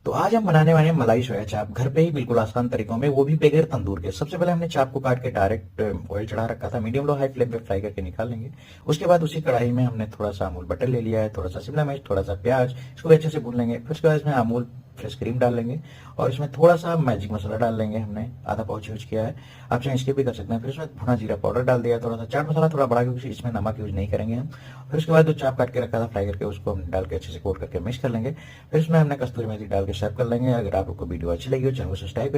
तो आज हम बनाने वाले हैं मलाई सोया चाप घर पे ही बिल्कुल आसान तरीकों में, वो भी बगैर तंदूर के। सबसे पहले हमने चाप को काट के डायरेक्ट ऑयल चढ़ा रखा था, मीडियम लो हाई फ्लेम पे फ्राई करके निकाल लेंगे। उसके बाद उसी कढ़ाई में हमने थोड़ा सा अमूल बटर ले लिया है, थोड़ा सा शिमला मिर्च, थोड़ा सा प्याज, इसको अच्छे से भून लेंगे। फिर उसके बाद इसमें अमूल फ्रेश क्रीम डाल लेंगे और इसमें थोड़ा सा मैजिक मसाला डाल लेंगे, हमने आधा पाउच यूज किया है, आप चाहे इसके भी कर सकते हैं। फिर इसमें भुना जीरा पाउडर डाल दिया, थोड़ा सा चाट मसाला थोड़ा बड़ा, क्योंकि इसमें नमक यूज नहीं करेंगे हम। फिर उसके बाद जो चाप काट के रखा था फ्राई करके, उसको हम डाल के अच्छे से कोट करके मिक्स कर लेंगे। फिर इसमें हमने कस्तूरी मेथी डाल के सर्व कर लेंगे। अगर आप लोग को वीडियो अच्छी लगी हो, चैनल को सब्सक्राइब